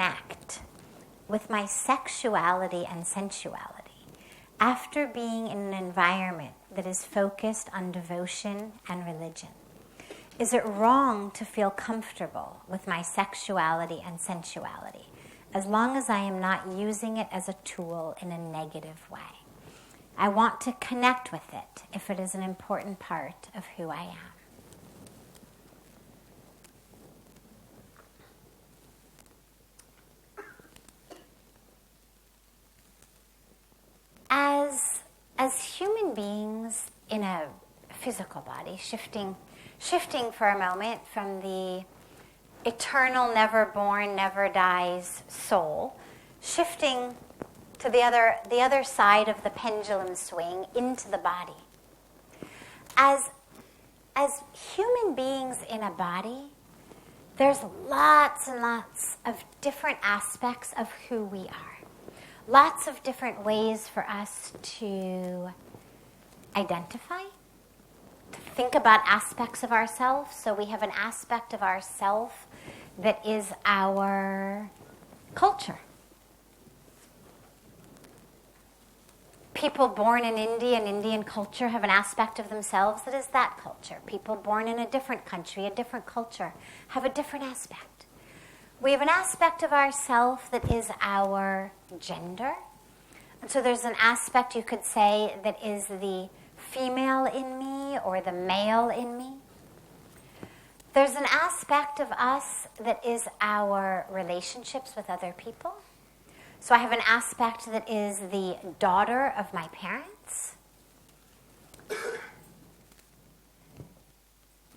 connect with my sexuality and sensuality after being in an environment that is focused on devotion and religion? Is it wrong to feel comfortable with my sexuality and sensuality as long as I am not using it as a tool in a negative way? I want to connect with it if it is an important part of who I am. As human beings in a physical body, shifting for a moment from the eternal, never born, never dies soul, shifting to the other side of the pendulum swing into the body. As human beings in a body, there's lots and lots of different aspects of who we are. Lots of different ways for us to identify, to think about aspects of ourselves. So we have an aspect of ourself that is our culture. People born in India and Indian culture have an aspect of themselves that is that culture. People born in a different country, a different culture, have a different aspect. We have an aspect of ourself that is our gender. And so there's an aspect, you could say, that is the female in me or the male in me. There's an aspect of us that is our relationships with other people. So I have an aspect that is the daughter of my parents.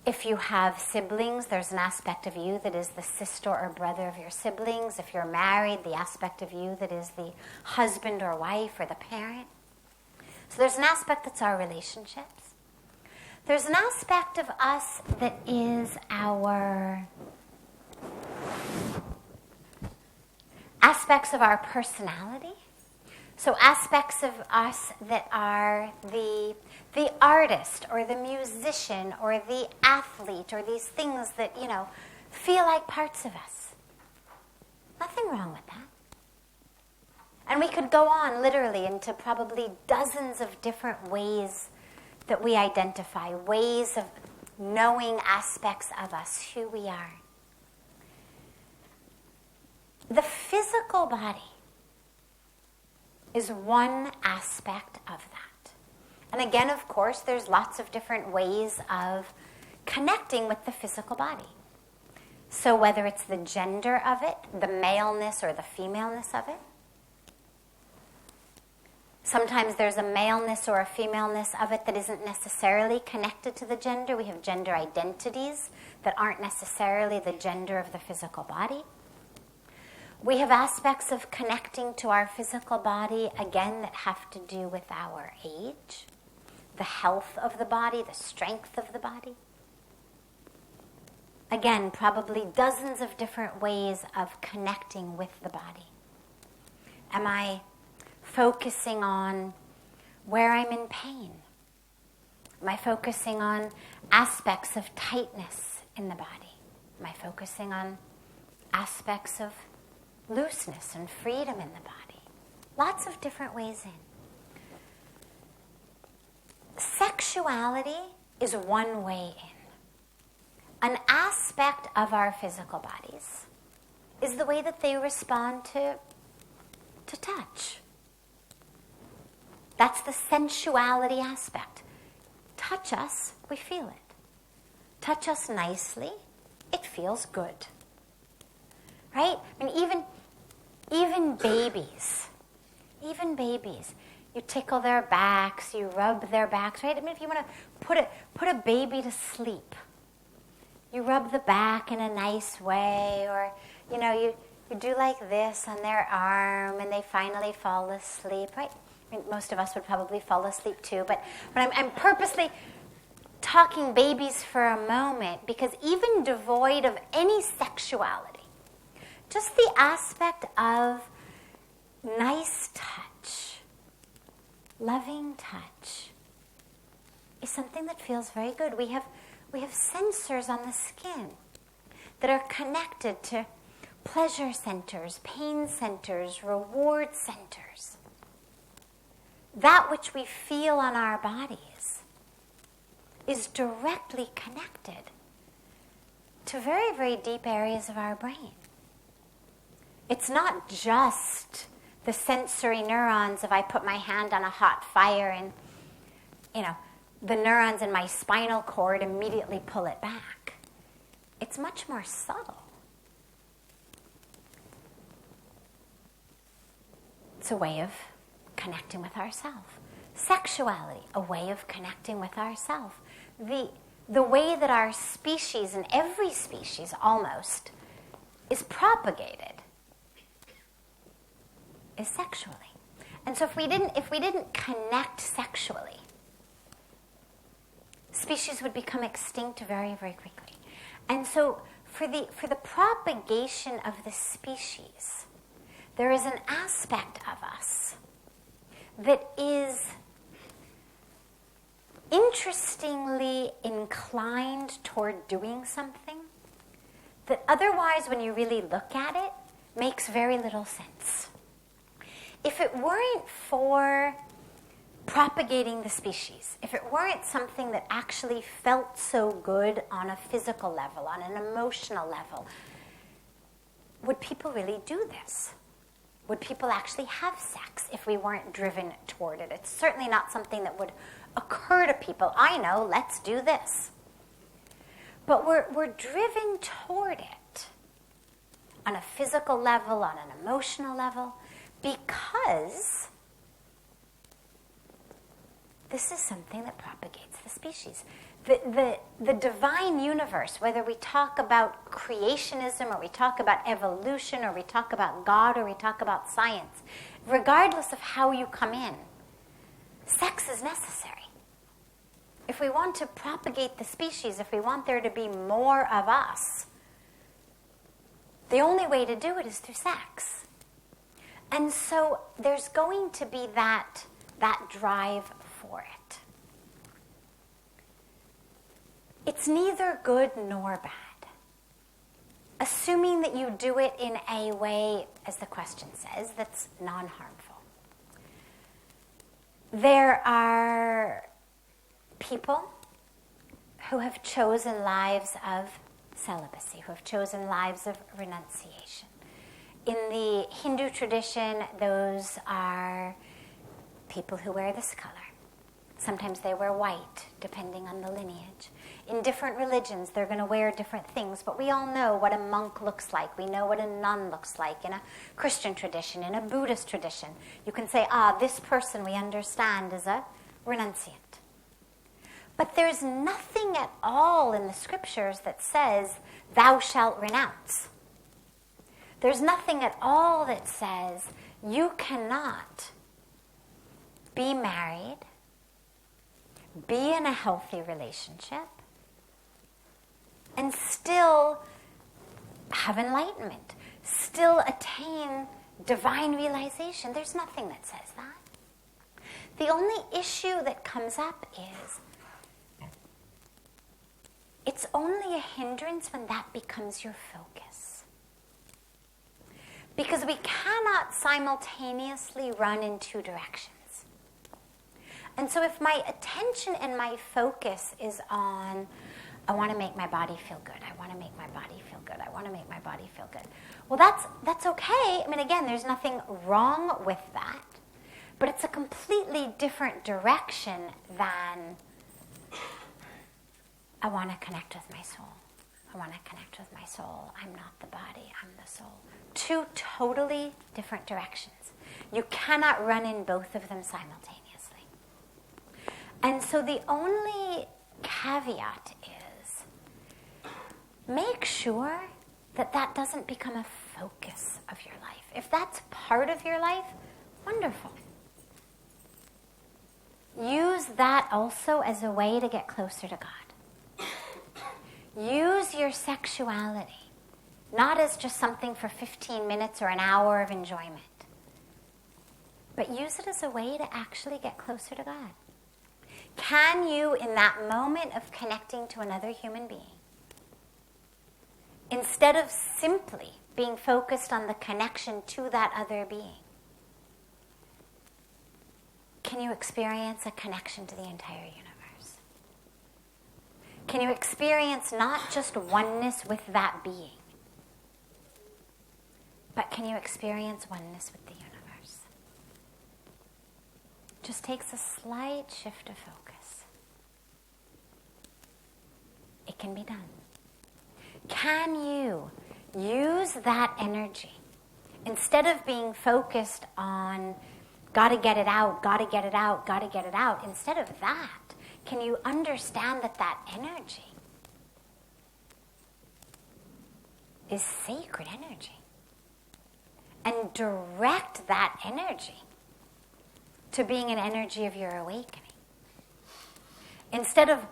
If you have siblings, there's an aspect of you that is the sister or brother of your siblings. If you're married, the aspect of you that is the husband or wife or the parent. So there's an aspect that's our relationships. There's an aspect of us that is our aspects of our personality. So aspects of us that are the artist or the musician or the athlete or these things that, feel like parts of us. Nothing wrong with that. And we could go on literally into probably dozens of different ways that we identify, ways of knowing aspects of us, who we are. The physical body is one aspect of that. And again, of course, there's lots of different ways of connecting with the physical body. So whether it's the gender of it, the maleness or the femaleness of it, sometimes there's a maleness or a femaleness of it that isn't necessarily connected to the gender. We have gender identities that aren't necessarily the gender of the physical body. We have aspects of connecting to our physical body, again, that have to do with our age, the health of the body, the strength of the body. Again, probably dozens of different ways of connecting with the body. Am I focusing on where I'm in pain? Am I focusing on aspects of tightness in the body? Am I focusing on aspects of looseness and freedom in the body? Lots of different ways in. Sexuality is one way in. An aspect of our physical bodies is the way that they respond to touch. That's the sensuality aspect. Touch us, we feel it. Touch us nicely, it feels good. Right? I mean, even babies, you tickle their backs, you rub their backs, right? I mean, if you want to put a baby to sleep, you rub the back in a nice way, or, you do like this on their arm, and they finally fall asleep, right? I mean, most of us would probably fall asleep too, but I'm purposely talking babies for a moment, because even devoid of any sexuality, just the aspect of nice touch, loving touch, is something that feels very good. We have sensors on the skin that are connected to pleasure centers, pain centers, reward centers. That which we feel on our bodies is directly connected to very, very deep areas of our brain. It's not just the sensory neurons if I put my hand on a hot fire and, the neurons in my spinal cord immediately pull it back. It's much more subtle. It's a way of connecting with ourselves. Sexuality, a way of connecting with ourselves. The way that our species, and every species almost, is propagated is sexually. And so if we didn't connect sexually, species would become extinct very, very quickly. And so for the propagation of the species, there is an aspect of us that is interestingly inclined toward doing something that otherwise, when you really look at it, makes very little sense. If it weren't for propagating the species, if it weren't something that actually felt so good on a physical level, on an emotional level, would people really do this? Would people actually have sex if we weren't driven toward it? It's certainly not something that would occur to people. I know, let's do this. But we're driven toward it on a physical level, on an emotional level, because this is something that propagates the species. The divine universe, whether we talk about creationism or we talk about evolution or we talk about God or we talk about science, regardless of how you come in, sex is necessary. If we want to propagate the species, if we want there to be more of us, the only way to do it is through sex. And so there's going to be that drive for it. It's neither good nor bad. Assuming that you do it in a way, as the question says, that's non-harmful. There are people who have chosen lives of celibacy, who have chosen lives of renunciation. In the Hindu tradition, those are people who wear this color. Sometimes they wear white, depending on the lineage. In different religions, they're going to wear different things, but we all know what a monk looks like. We know what a nun looks like in a Christian tradition, in a Buddhist tradition. You can say, this person we understand is a renunciant. But there's nothing at all in the scriptures that says, thou shalt renounce. There's nothing at all that says, you cannot be married, be in a healthy relationship, and still have enlightenment, still attain divine realization. There's nothing that says that. The only issue that comes up is it's only a hindrance when that becomes your focus. Because we cannot simultaneously run in two directions. And so if my attention and my focus is on, I want to make my body feel good, I want to make my body feel good, I want to make my body feel good. Well, that's okay. I mean, again, there's nothing wrong with that. But it's a completely different direction than I want to connect with my soul. I want to connect with my soul. I'm not the body, I'm the soul. Two totally different directions. You cannot run in both of them simultaneously. And so the only caveat is make sure that that doesn't become a focus of your life. If that's part of your life, wonderful. Use that also as a way to get closer to God. Use your sexuality not as just something for 15 minutes or an hour of enjoyment, but use it as a way to actually get closer to God. Can you, in that moment of connecting to another human being, instead of simply being focused on the connection to that other being, can you experience a connection to the entire universe? Can you experience not just oneness with that being, but can you experience oneness with the universe? Just takes a slight shift of focus. It can be done. Can you use that energy instead of being focused on gotta get it out, gotta get it out, gotta get it out? Instead of that, can you understand that that energy is sacred energy? And direct that energy to being an energy of your awakening. Instead of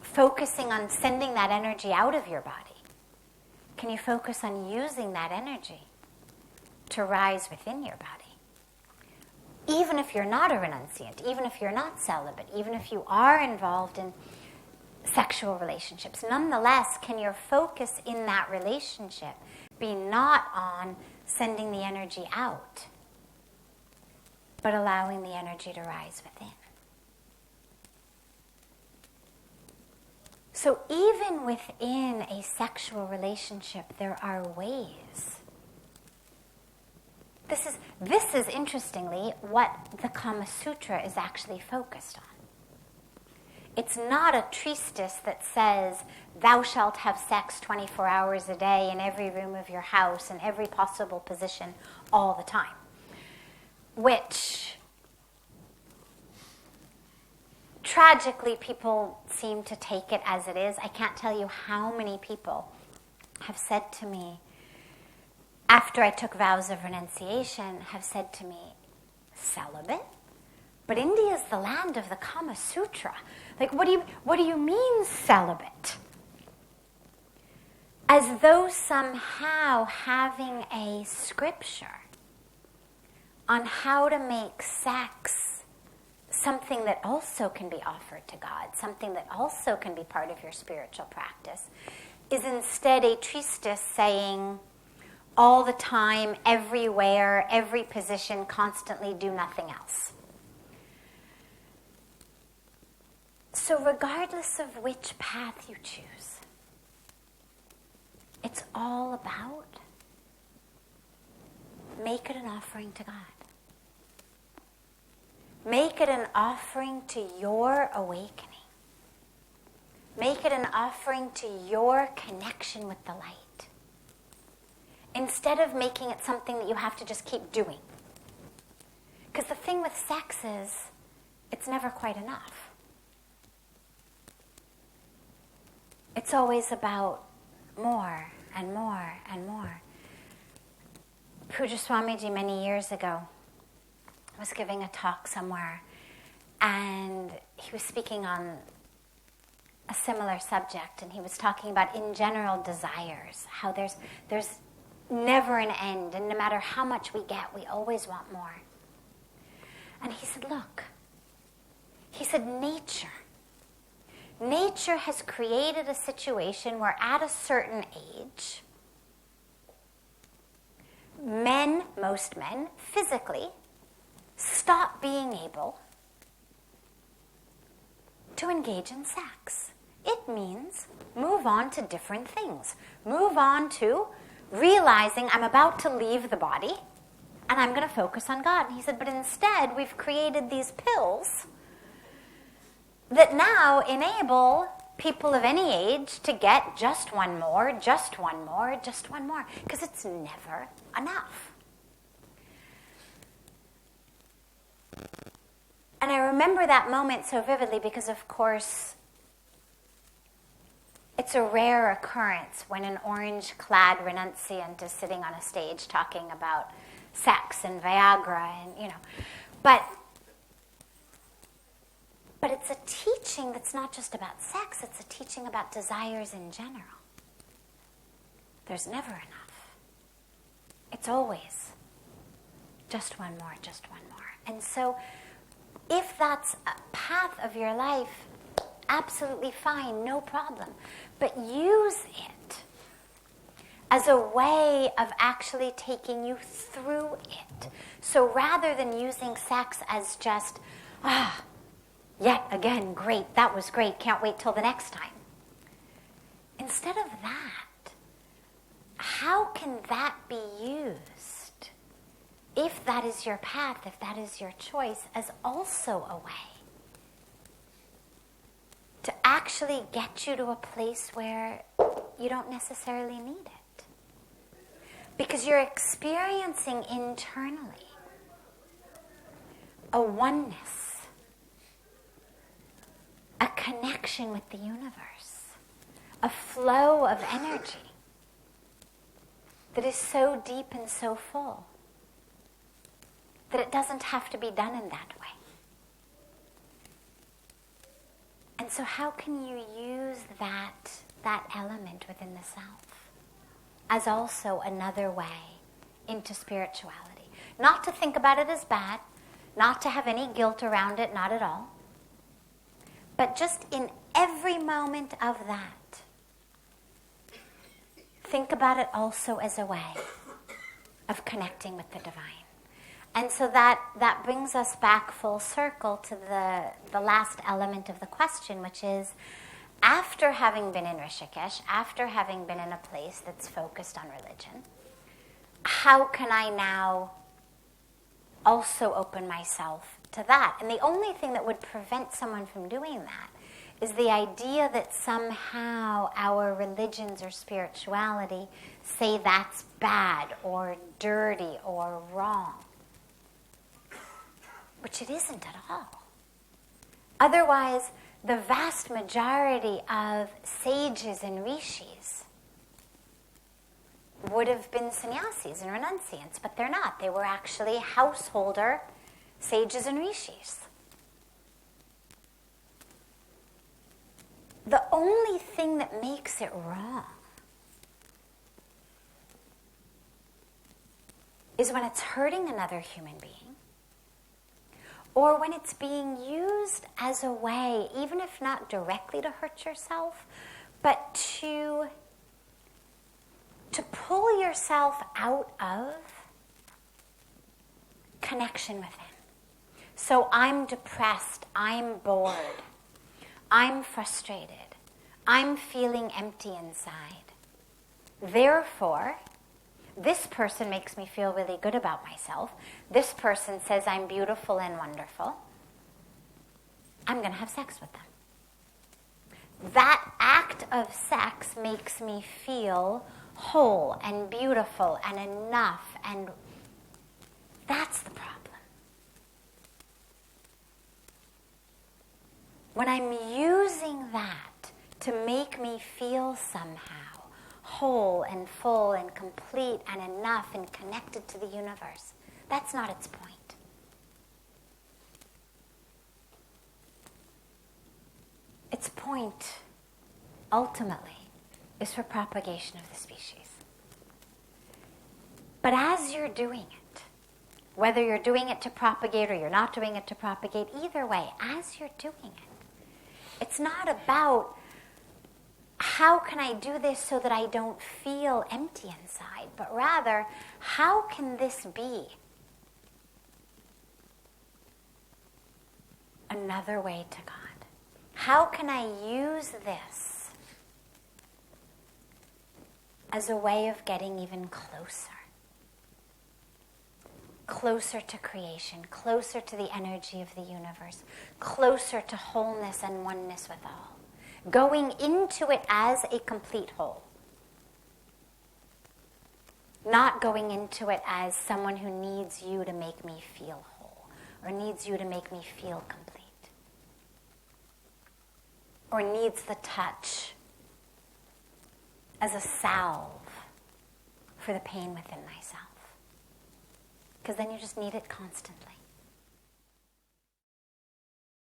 focusing on sending that energy out of your body, can you focus on using that energy to rise within your body? Even if you're not a renunciant, even if you're not celibate, even if you are involved in sexual relationships, nonetheless, can your focus in that relationship be not on sending the energy out, but allowing the energy to rise within? So even within a sexual relationship, there are ways. This is interestingly what the Kama Sutra is actually focused on. It's not a treatise that says, thou shalt have sex 24 hours a day in every room of your house, in every possible position, all the time. Which, tragically, people seem to take it as it is. I can't tell you how many people have said to me, after I took vows of renunciation, have said to me, celibate? But India is the land of the Kama Sutra. Like, what do you mean celibate? As though somehow having a scripture on how to make sex something that also can be offered to God, something that also can be part of your spiritual practice, is instead a treatise saying, all the time, everywhere, every position, constantly do nothing else. So regardless of which path you choose, it's all about make it an offering to God. Make it an offering to your awakening. Make it an offering to your connection with the light. Instead of making it something that you have to just keep doing. Because the thing with sex is, it's never quite enough. It's always about more and more and more. Puja Swamiji many years ago was giving a talk somewhere, and he was speaking on a similar subject, and he was talking about, in general, desires, how there's never an end, and no matter how much we get, we always want more. And he said, look, he said, nature has created a situation where at a certain age, most men, physically, stop being able to engage in sex. It means move on to different things. Move on to realizing I'm about to leave the body and I'm going to focus on God. And he said, but instead we've created these pills that now enable people of any age to get just one more, just one more, just one more, because it's never enough. And I remember that moment so vividly because, of course, it's a rare occurrence when an orange-clad renunciant is sitting on a stage talking about sex and Viagra and, But it's a teaching that's not just about sex, it's a teaching about desires in general. There's never enough. It's always just one more, just one more. And so if that's a path of your life, absolutely fine, no problem. But use it as a way of actually taking you through it. So rather than using sex as just, yet again, great, that was great, can't wait till the next time. Instead of that, how can that be used, if that is your path, if that is your choice, as also a way to actually get you to a place where you don't necessarily need it? Because you're experiencing internally a oneness, a connection with the universe, a flow of energy that is so deep and so full that it doesn't have to be done in that way. And so how can you use that element within the self as also another way into spirituality? Not to think about it as bad, not to have any guilt around it, not at all. But just in every moment of that, think about it also as a way of connecting with the divine. And so that brings us back full circle to the last element of the question, which is, after having been in Rishikesh, after having been in a place that's focused on religion, how can I now also open myself to that? And the only thing that would prevent someone from doing that is the idea that somehow our religions or spirituality say that's bad or dirty or wrong, which it isn't at all. Otherwise, the vast majority of sages and rishis would have been sannyasis and renunciants, but they're not. They were actually householder sages and rishis. The only thing that makes it wrong is when it's hurting another human being, or when it's being used as a way, even if not directly to hurt yourself, but to pull yourself out of connection with Him. So I'm depressed, I'm bored, I'm frustrated, I'm feeling empty inside. Therefore, this person makes me feel really good about myself. This person says I'm beautiful and wonderful. I'm going to have sex with them. That act of sex makes me feel whole and beautiful and enough, and that's the problem. When I'm using that to make me feel somehow whole and full and complete and enough and connected to the universe, that's not its point. Its point, ultimately, is for propagation of the species. But as you're doing it, whether you're doing it to propagate or you're not doing it to propagate, either way, as you're doing it, it's not about how can I do this so that I don't feel empty inside, but rather, how can this be another way to God? How can I use this as a way of getting even closer? Closer to creation, closer to the energy of the universe, closer to wholeness and oneness with all. Going into it as a complete whole. Not going into it as someone who needs you to make me feel whole, or needs you to make me feel complete, or needs the touch as a salve for the pain within myself. Because then you just need it constantly.